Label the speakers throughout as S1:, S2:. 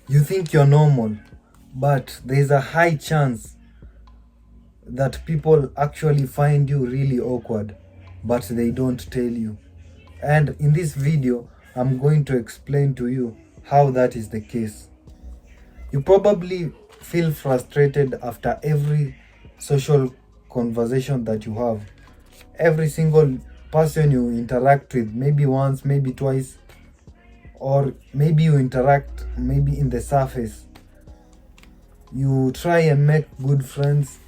S1: You think you're normal, but there's a high chance that people actually find you really awkward, but they don't tell you. And in this video, I'm going to explain to you how that is the case. You probably feel frustrated after every social conversation that you have. Every single person you interact with, maybe once, maybe twice, or maybe you interact maybe in the surface. You try and make good friends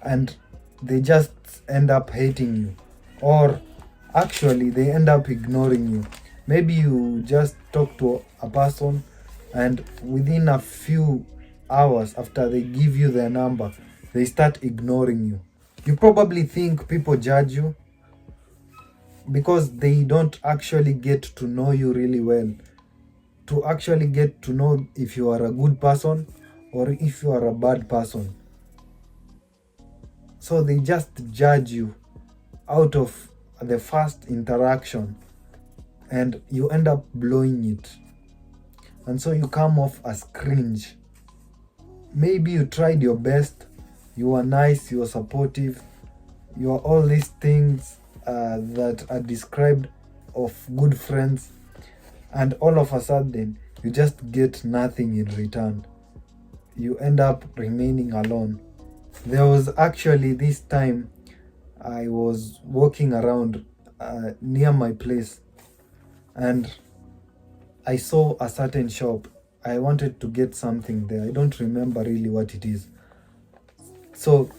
S1: and they just end up hating you, or actually they end up ignoring you. Maybe you just talk to a person and within a few hours after they give you their number, they start ignoring you. You probably think people judge you because they don't actually get to know you really well, to actually get to know if you are a good person or if you are a bad person. So they just judge you out of the first interaction and you end up blowing it. And so you come off as cringe. Maybe you tried your best, you are nice, you are supportive, you are all these things that are described of good friends, and all of a sudden you just get nothing in return. You end up remaining alone. There was actually this time I was walking around near my place and I saw a certain shop. I wanted to get something there. I don't remember really what it is. So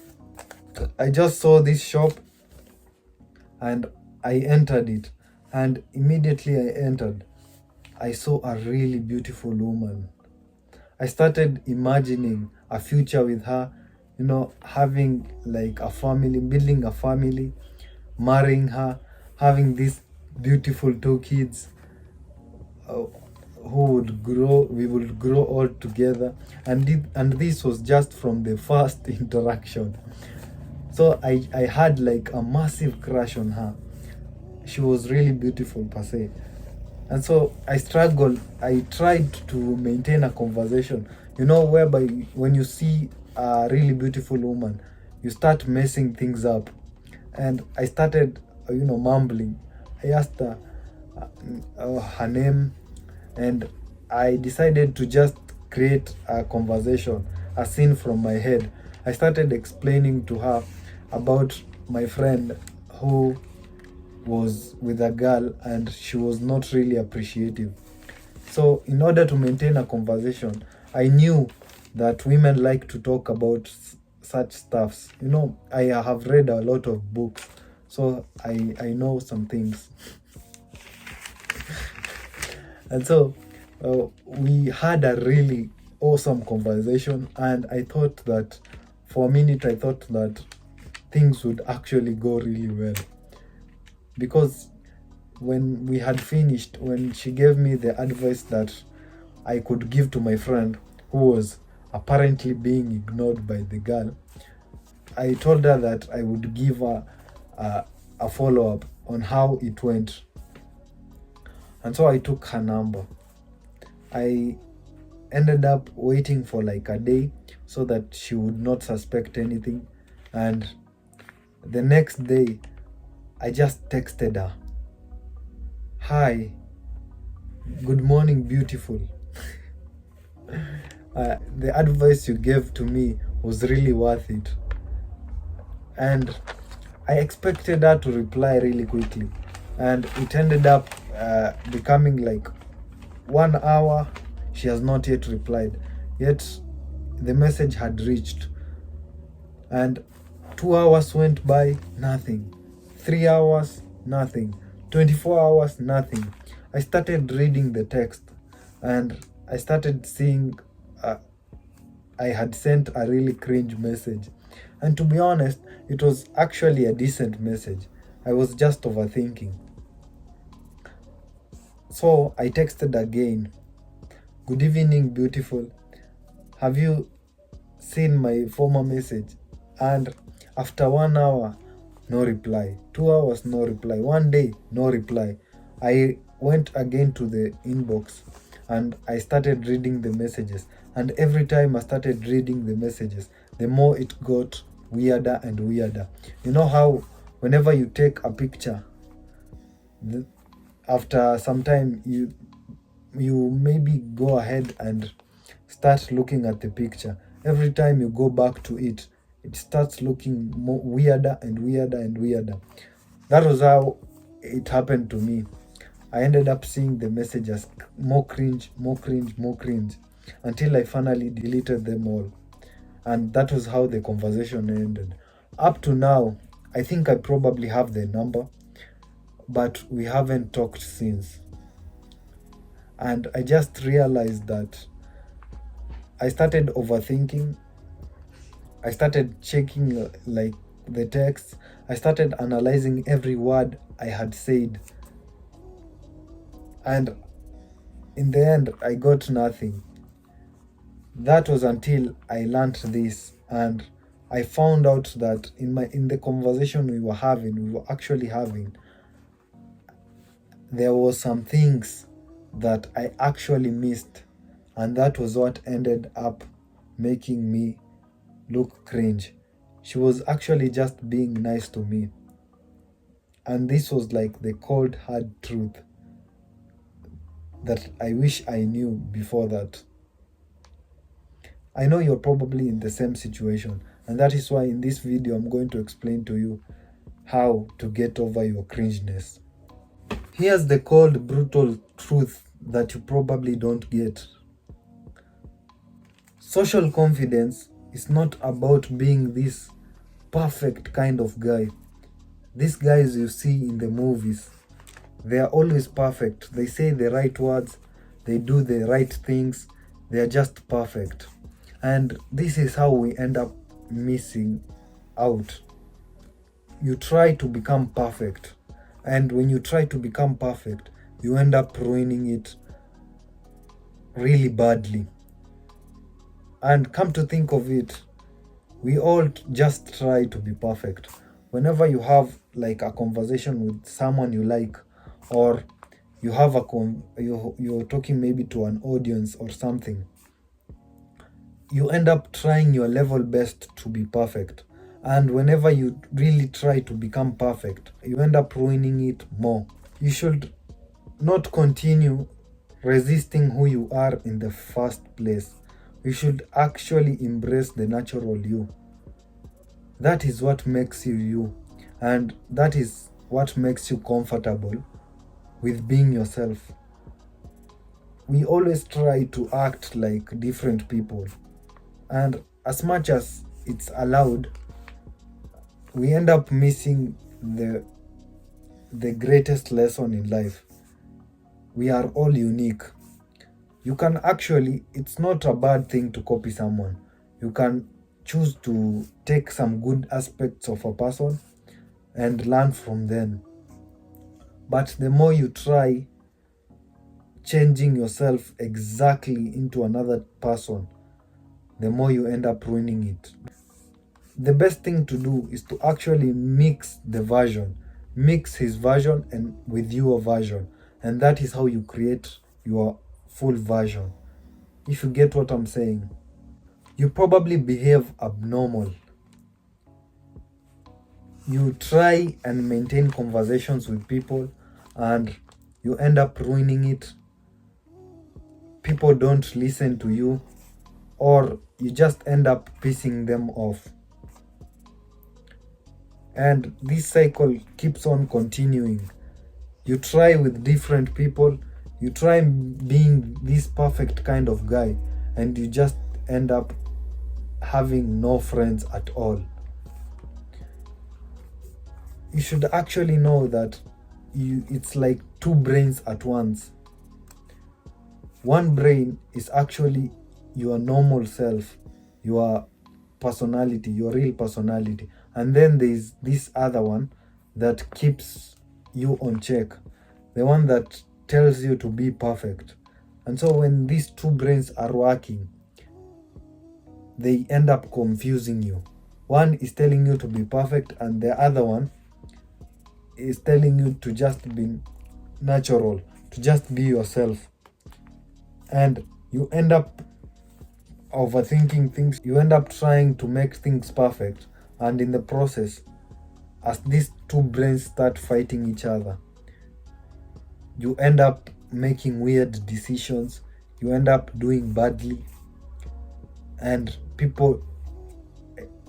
S1: I just saw this shop and I entered it. And immediately I entered, I saw a really beautiful woman. I started imagining a future with her, having like a family, building a family, marrying her, having these beautiful two kids uh, we would grow all together. And this was just from the first interaction. So I had like a massive crush on her. She was really beautiful per se. And so I tried to maintain a conversation, whereby when you see a really beautiful woman, you start messing things up. And I started, mumbling. I asked her her name, and I decided to just create a conversation, a scene from my head. I started explaining to her about my friend who was with a girl and she was not really appreciative. So, in order to maintain a conversation, I knew that women like to talk about such stuffs. I have read a lot of books, so I know some things. And so we had a really awesome conversation, and I thought that for a minute, I thought that things would actually go really well. Because when we had finished, when she gave me the advice that I could give to my friend who was apparently being ignored by the girl, I told her that I would give her a follow-up on how it went. And so I took her number. I ended up waiting for like a day so that she would not suspect anything. And the next day, I just texted her, "Hi, good morning, beautiful. The advice you gave to me was really worth it." And I expected her to reply really quickly. And it ended up becoming like 1 hour. She has not yet replied. Yet the message had reached. And 2 hours went by, nothing. 3 hours, nothing. 24 hours, nothing. I started reading the text and I started seeing I had sent a really cringe message. And to be honest, it was actually a decent message. I was just overthinking. So I texted again, "Good evening, beautiful. Have you seen my former message?" And after 1 hour, no reply. 2 hours, no reply. One day, no reply. I went again to the inbox and I started reading the messages. And every time I started reading the messages, the more it got weirder and weirder. You know how whenever you take a picture, after some time you maybe go ahead and start looking at the picture. Every time you go back to it, it starts looking more weirder and weirder and weirder. That was how it happened to me. I ended up seeing the messages more cringe, more cringe, more cringe, until I finally deleted them all. And that was how the conversation ended. Up to now, I think I probably have the number, but we haven't talked since. And I just realized that I started overthinking. I started checking like the text. I started analyzing every word I had said. And in the end, I got nothing. That was until I learned this, and I found out that in the conversation we were actually having, there was some things that I actually missed, and that was what ended up making me look cringe. She was actually just being nice to me, and this was like the cold hard truth that I wish I knew before that. I know you're probably in the same situation, and that is why in this video I'm going to explain to you how to get over your cringeness. Here's the cold, brutal truth that you probably don't get. Social confidence is not about being this perfect kind of guy. These guys you see in the movies, they are always perfect. They say the right words, they do the right things, they are just perfect. And this is how we end up missing out. You try to become perfect, and when you try to become perfect, you end up ruining it really badly. And come to think of it, we all just try to be perfect. Whenever you have like a conversation with someone you like, or you have you're talking maybe to an audience or something, you end up trying your level best to be perfect. And whenever you really try to become perfect, you end up ruining it more. You should not continue resisting who you are in the first place. You should actually embrace the natural you. That is what makes you you, and that is what makes you comfortable with being yourself. We always try to act like different people, and as much as it's allowed, we end up missing the greatest lesson in life. We are all unique. You can actually, it's not a bad thing to copy someone. You can choose to take some good aspects of a person and learn from them. But the more you try changing yourself exactly into another person, the more you end up ruining it. The best thing to do is to actually mix the version, mix his version and with your version, and that is how you create your full version. If you get what I'm saying. You probably behave abnormal. You try and maintain conversations with people and you end up ruining it. People don't listen to you, or you just end up pissing them off. And this cycle keeps on continuing. You try with different people, you try being this perfect kind of guy, and you just end up having no friends at all. You should actually know that it's like two brains at once. One brain is actually your normal self, your personality, your real personality. And then there's this other one that keeps you on check, the one that tells you to be perfect. And so when these two brains are working, they end up confusing you. One is telling you to be perfect, and the other one is telling you to just be natural, to just be yourself. and you end up overthinking things. You end up trying to make things perfect, and in the process, as these two brains start fighting each other, you end up making weird decisions, you end up doing badly, and people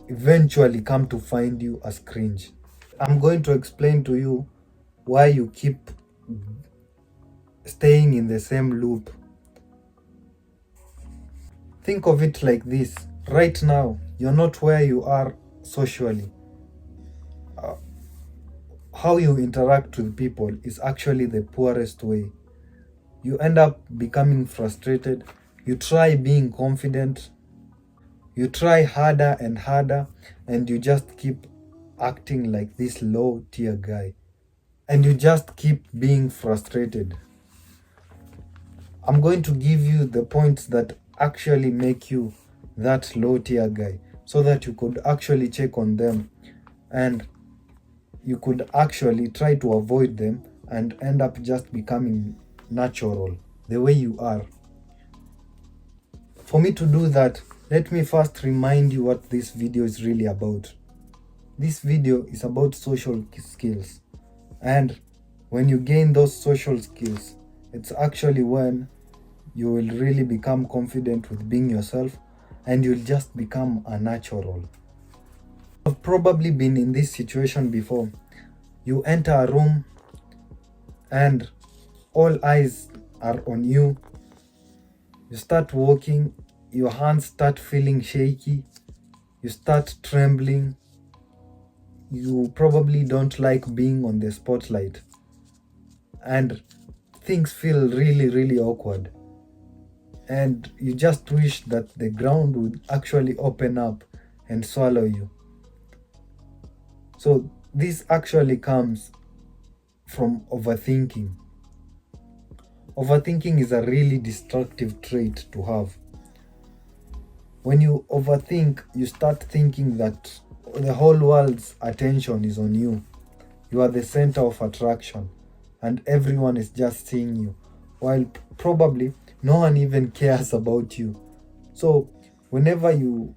S1: eventually come to find you as cringe. I'm going to explain to you why you keep staying in the same loop. Think of it like this: right now, you're not where you are socially. How you interact with people is actually the poorest way. You end up becoming frustrated, you try being confident, you try harder and harder, and you just keep acting like this low tier guy. And you just keep being frustrated. I'm going to give you the points that actually make you that low tier guy, so that you could actually check on them and you could actually try to avoid them and end up just becoming natural the way you are. For me to do that, let me first remind you what this video is really about. This video is about social skills, and when you gain those social skills, it's actually when you will really become confident with being yourself, and you'll just become a natural. I've probably been in this situation before. You enter a room and all eyes are on you. You start walking, your hands start feeling shaky, you start trembling. You probably don't like being on the spotlight, and things feel really awkward. And you just wish that the ground would actually open up and swallow you. So this actually comes from overthinking. Overthinking is a really destructive trait to have. When you overthink, you start thinking that the whole world's attention is on you. You are the center of attraction, and everyone is just seeing you, while probably no one even cares about you. So whenever you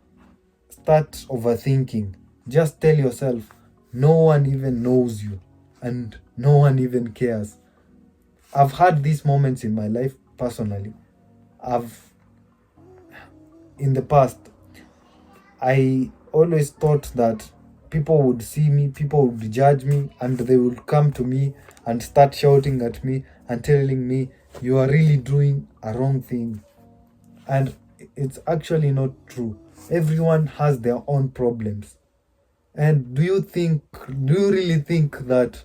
S1: start overthinking, just tell yourself no one even knows you and no one even cares. I've had these moments in my life personally. In the past, I always thought that people would see me, people would judge me, and they would come to me and start shouting at me and telling me, you are really doing a wrong thing. And it's actually not true. Everyone has their own problems. And do you really think that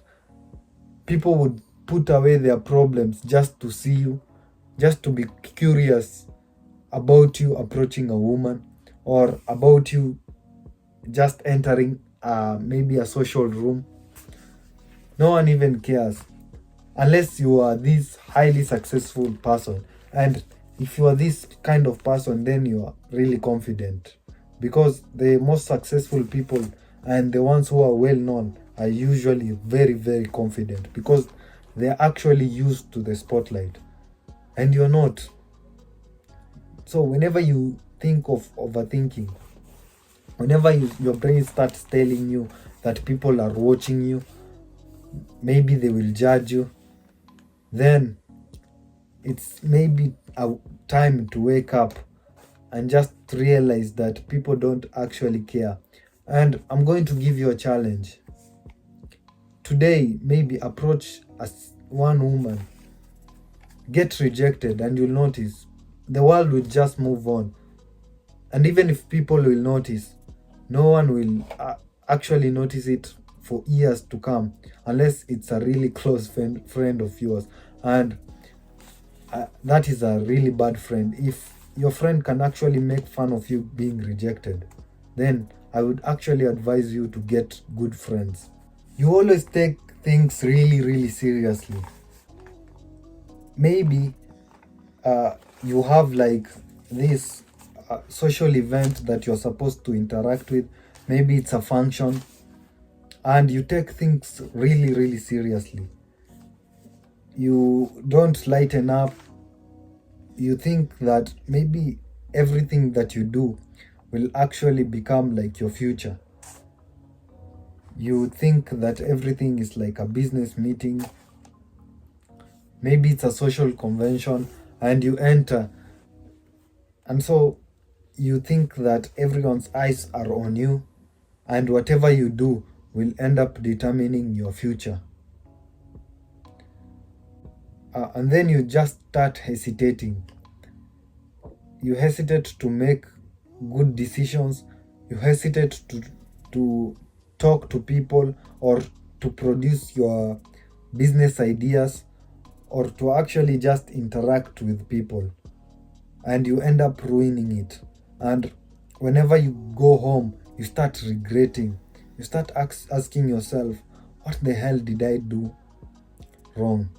S1: people would put away their problems just to see you, just to be curious about you approaching a woman, or about you just entering maybe a social room? No one even cares, unless you are this highly successful person. And if you are this kind of person, then you are really confident, because the most successful people and the ones who are well known are usually very confident, because they're actually used to the spotlight and you're not. So whenever you think of overthinking, whenever your brain starts telling you that people are watching you, maybe they will judge you, then it's maybe a time to wake up and just realize that people don't actually care. And I'm going to give you a challenge. Today, maybe approach as one woman, get rejected, and you'll notice the world will just move on. And even if people will notice, no one will actually notice it for years to come, unless it's a really close friend of yours. And that is a really bad friend. If your friend can actually make fun of you being rejected, then I would actually advise you to get good friends. You always take things really seriously. Maybe you have like this social event that you're supposed to interact with. Maybe it's a function, and you take things really seriously. You don't lighten up, you think that maybe everything that you do will actually become like your future. You think that everything is like a business meeting, maybe it's a social convention, and you enter, and so you think that everyone's eyes are on you, and whatever you do will end up determining your future. And then you just start hesitating. You hesitate to make good decisions. You hesitate to talk to people, or to produce your business ideas, or to actually just interact with people, and you end up ruining it. And whenever you go home, you start regretting. You start asking yourself, what the hell did I do wrong?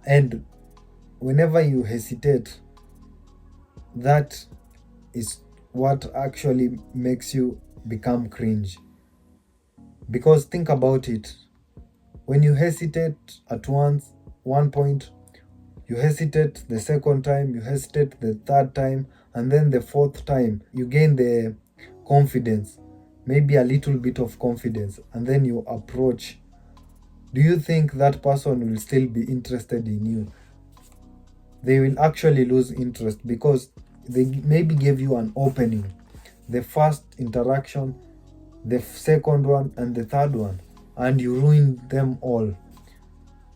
S1: And whenever you hesitate, that is what actually makes you become cringe. Because think about it, when you hesitate at one point, you hesitate the second time, you hesitate the third time, and then the fourth time, you gain the confidence, maybe a little bit of confidence, and then you approach. Do you think that person will still be interested in you? They will actually lose interest, because they maybe gave you an opening, the first interaction, the second one, and the third one, and you ruined them all.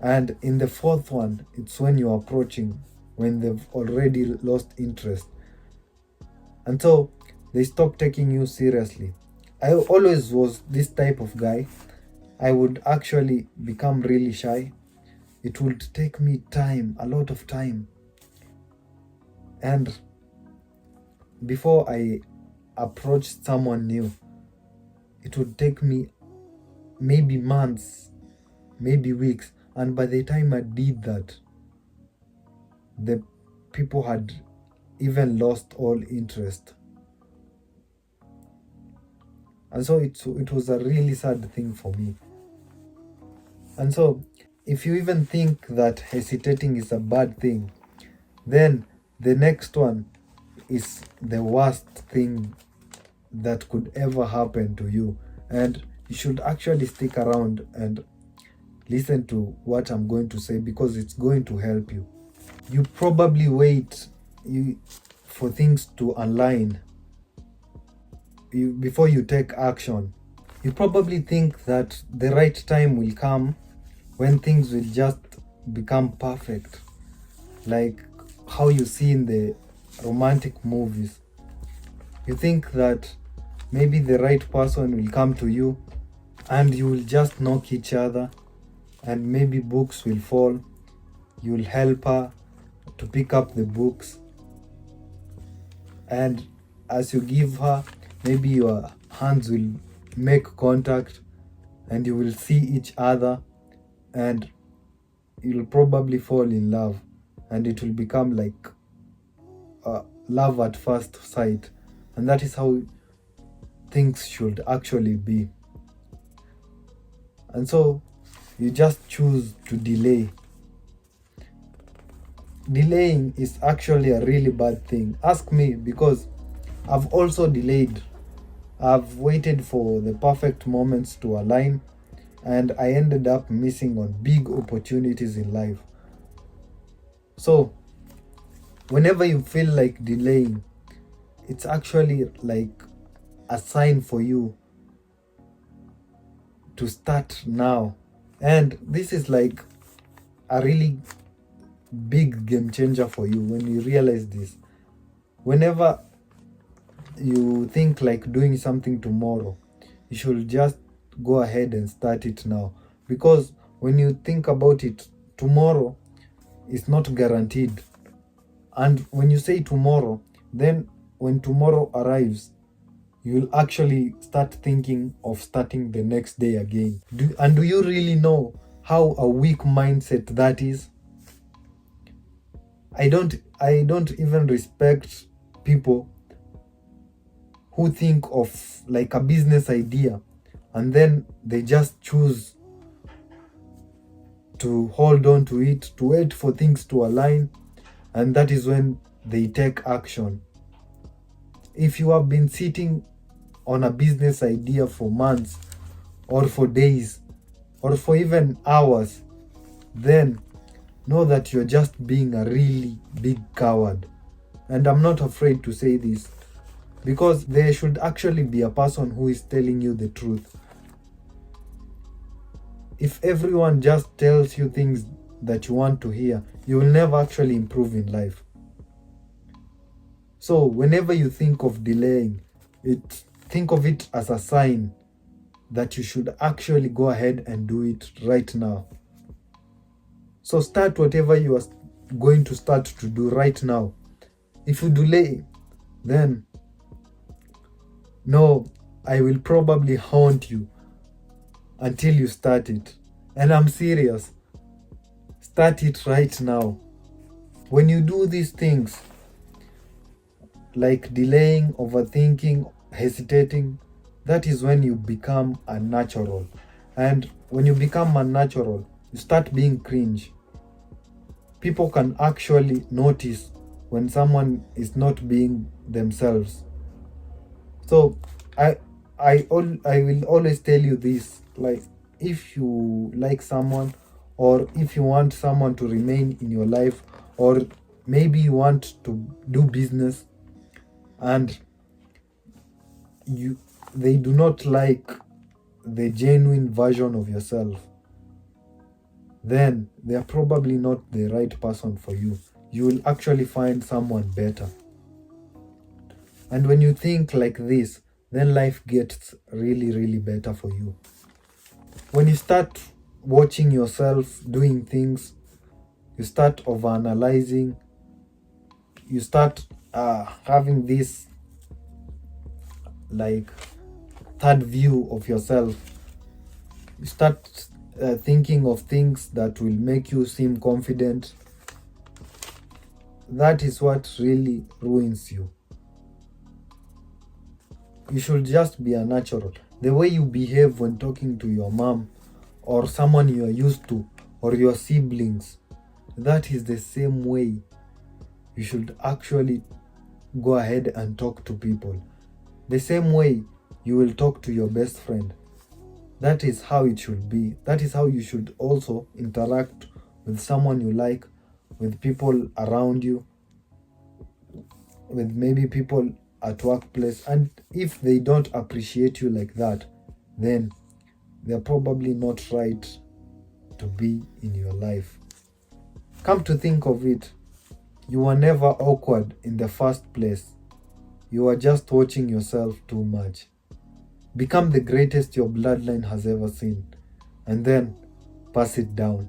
S1: And in the fourth one, it's when you're approaching, when they've already lost interest. And so they stop taking you seriously. I always was this type of guy. I would actually become really shy. It would take me time, a lot of time. And before I approached someone new, it would take me maybe months, maybe weeks. And by the time I did that, the people had even lost all interest. And so it was a really sad thing for me. And so if you even think that hesitating is a bad thing, then the next one is the worst thing that could ever happen to you. And you should actually stick around and listen to what I'm going to say, because it's going to help you. You probably wait for things to align before you take action. You probably think that the right time will come when things will just become perfect, like how you see in the romantic movies. You think that maybe the right person will come to you, and you will just knock each other, and maybe books will fall. You'll help her to pick up the books, and as you give her, maybe your hands will make contact, and you will see each other, and you'll probably fall in love, and it will become like love at first sight. And that is how things should actually be. And so you just choose to delay. Delaying is actually a really bad thing. Ask me, because I've also delayed. I've waited for the perfect moments to align, and I ended up missing on big opportunities in life. So whenever you feel like delaying, it's actually like a sign for you to start now. And this is like a really big game changer for you when you realize this. Whenever you think like doing something tomorrow, you should just go ahead and start it now. Because when you think about it, tomorrow is not guaranteed. And when you say tomorrow, then when tomorrow arrives, you'll actually start thinking of starting the next day again. Do you really know how a weak mindset that is? I don't even respect people who think of like a business idea, and then they just choose to hold on to it, to wait for things to align, and that is when they take action. If you have been sitting on a business idea for months, or for days, or for even hours, then know that you're just being a really big coward. And I'm not afraid to say this, because there should actually be a person who is telling you the truth. If everyone just tells you things that you want to hear, you will never actually improve in life. So whenever you think of delaying it, think of it as a sign that you should actually go ahead and do it right now. So start whatever you are going to start to do right now. If you delay, then no, I will probably haunt you until you start it. And I'm serious. Start it right now. When you do these things, like delaying, overthinking, hesitating, that is when you become unnatural. And when you become unnatural, you start being cringe. People can actually notice when someone is not being themselves. So I will always tell you this, like, if you like someone, or if you want someone to remain in your life, or maybe you want to do business and they do not like the genuine version of yourself, then they are probably not the right person for you. You will actually find someone better. And when you think like this, then life gets really, really better for you. When you start watching yourself doing things, you start overanalyzing, you start having this like third view of yourself. You start thinking of things that will make you seem confident. That is what really ruins you. You should just be a natural. The way you behave when talking to your mom, or someone you are used to, or your siblings, that is the same way you should actually go ahead and talk to people. The same way you will talk to your best friend. That is how it should be. That is how you should also interact with someone you like, with people around you, with maybe people at workplace. And if they don't appreciate you like that, then they're probably not right to be in your life. Come to think of it, you were never awkward in the first place. You are just watching yourself too much. Become the greatest your bloodline has ever seen, and then pass it down.